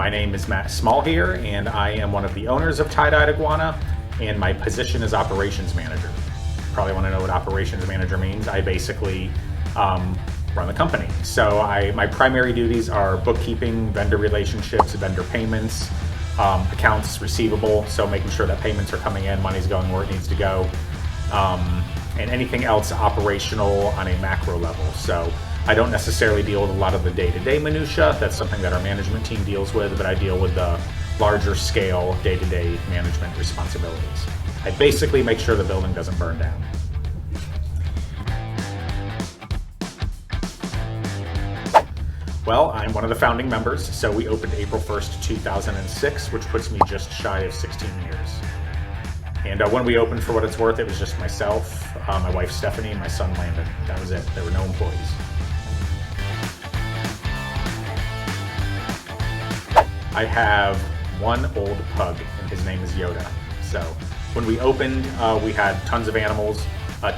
My name is Matt Smallheer, and I am one of the owners of Tye-Dyed Iguana, and my position is operations manager. You probably want to know what operations manager means. I basically run the company. So my primary duties are bookkeeping, vendor relationships, vendor payments, accounts receivable, so making sure that payments are coming in, money's going where it needs to go, and anything else operational on a macro level. So I don't necessarily deal with a lot of the day-to-day minutia. That's something that our management team deals with, but I deal with the larger scale day-to-day management responsibilities. I basically make sure the building doesn't burn down. Well, I'm one of the founding members, so we opened April 1st, 2006, which puts me just shy of 16 years. And when we opened, for what it's worth, it was just myself, my wife Stephanie, and my son Landon. That was it. There were no employees. I have one old pug, and his name is Yoda. So when we opened, we had tons of animals.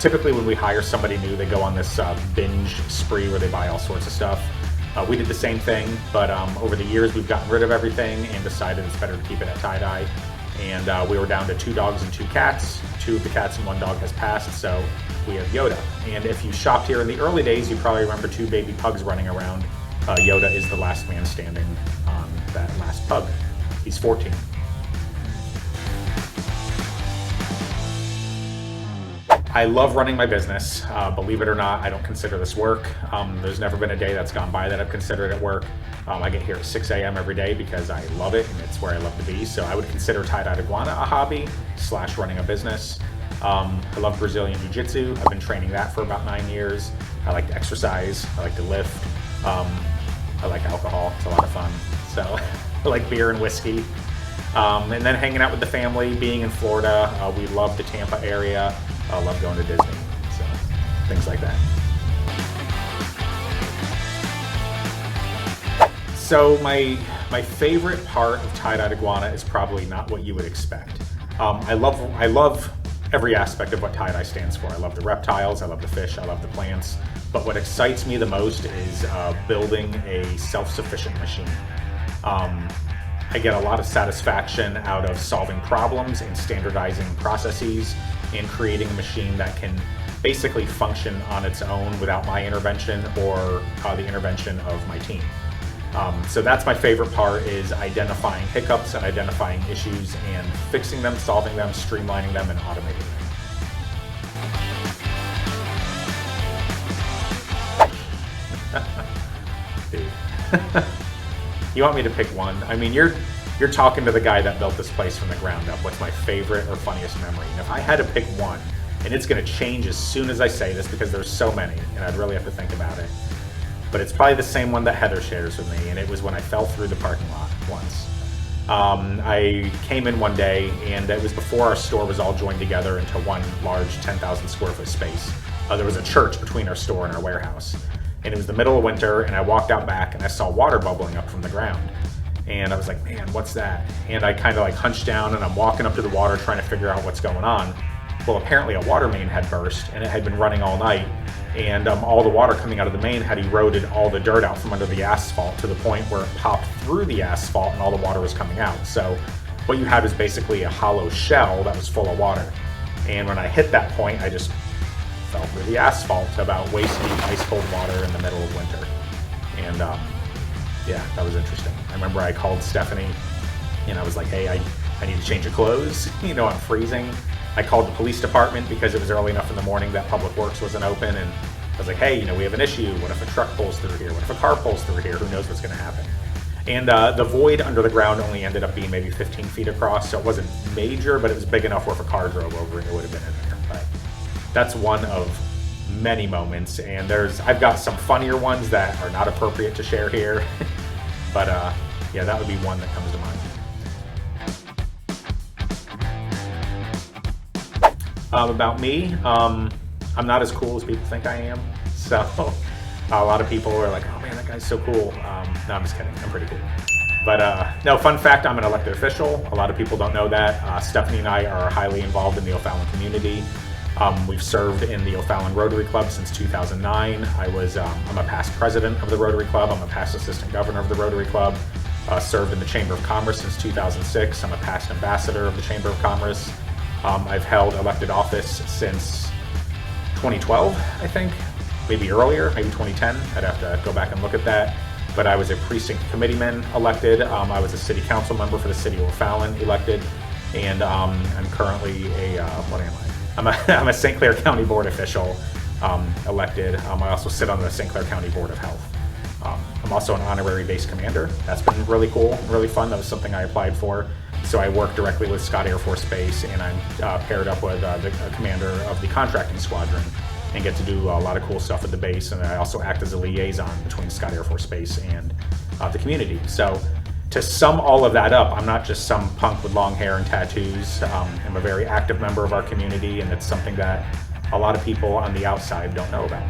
Typically when we hire somebody new, they go on this binge spree where they buy all sorts of stuff. We did the same thing, but over the years we've gotten rid of everything and decided it's better to keep it at Tye-Dyed. And we were down to 2 dogs and 2 cats. 2 of the cats and 1 dog has passed, so we have Yoda. And if you shopped here in the early days, you probably remember 2 baby pugs running around. Yoda is the last man standing on that last pug. He's 14. I love running my business. Believe it or not, I don't consider this work. There's never been a day that's gone by that I've considered it work. I get here at 6 a.m. every day because I love it and it's where I love to be. So I would consider Tye-Dyed Iguana a hobby / running a business. I love Brazilian Jiu-Jitsu. I've been training that for about 9 years. I like to exercise. I like to lift. I like alcohol. It's a lot of fun. So I like beer and whiskey. And then hanging out with the family, being in Florida. We love the Tampa area. I love going to Disney, so things like that. So my favorite part of Tye-Dyed Iguana is probably not what you would expect. I love every aspect of what Tye-Dye stands for. I love the reptiles, I love the fish, I love the plants. But what excites me the most is building a self-sufficient machine. I get a lot of satisfaction out of solving problems and standardizing processes and creating a machine that can basically function on its own without my intervention or the intervention of my team. So that's my favorite part, is identifying hiccups and identifying issues and fixing them, solving them, streamlining them, and automating them. Dude. You want me to pick one? I mean, you're talking to the guy that built this place from the ground up. What's my favorite or funniest memory? And if I had to pick one, and it's going to change as soon as I say this because there's so many, and I'd really have to think about it. But it's probably the same one that Heather shares with me, and it was when I fell through the parking lot once. I came in one day, and it was before our store was all joined together into one large 10,000 square foot space. There was a church between our store and our warehouse. And it was the middle of winter, and I walked out back and I saw water bubbling up from the ground. And I was like, man, what's that? And I kind of like hunched down and I'm walking up to the water trying to figure out what's going on. Well, apparently a water main had burst and it had been running all night. And all the water coming out of the main had eroded all the dirt out from under the asphalt to the point where it popped through the asphalt and all the water was coming out. So what you had was basically a hollow shell that was full of water. And when I hit that point, I just fell through the asphalt to about waist deep ice cold water in the middle of winter. And yeah, that was interesting. I remember I called Stephanie and I was like, hey, I need to change your clothes. You know, I'm freezing. I called the police department because it was early enough in the morning that Public Works wasn't open. And I was like, hey, you know, we have an issue. What if a truck pulls through here? What if a car pulls through here? Who knows what's going to happen? And the void under the ground only ended up being maybe 15 feet across. So it wasn't major, but it was big enough where if a car drove over it, it would have been in there. But that's one of many moments, and I've got some funnier ones that are not appropriate to share here, but yeah, that would be one that comes to mind. About me, I'm not as cool as people think I am, so a lot of people are like, oh man, that guy's so cool. No, I'm just kidding, I'm pretty cool. But no, fun fact, I'm an elected official. A lot of people don't know that. Stephanie and I are highly involved in the O'Fallon community. We've served in the O'Fallon Rotary Club since 2009. I'm a past president of the Rotary Club. I'm a past assistant governor of the Rotary Club. served in the Chamber of Commerce since 2006. I'm a past ambassador of the Chamber of Commerce. I've held elected office since 2012, I think, maybe earlier, maybe 2010. I'd have to go back and look at that. But I was a precinct committeeman elected. I was a city council member for the city of O'Fallon elected. And I'm currently what am I? I'm a St. Clair County Board official elected. I also sit on the St. Clair County Board of Health. I'm also an honorary base commander. That's been really cool, really fun. That was something I applied for. So I work directly with Scott Air Force Base, and I'm paired up with the commander of the contracting squadron and get to do a lot of cool stuff at the base. And I also act as a liaison between Scott Air Force Base and the community. So to sum all of that up, I'm not just some punk with long hair and tattoos. I'm a very active member of our community, and it's something that a lot of people on the outside don't know about.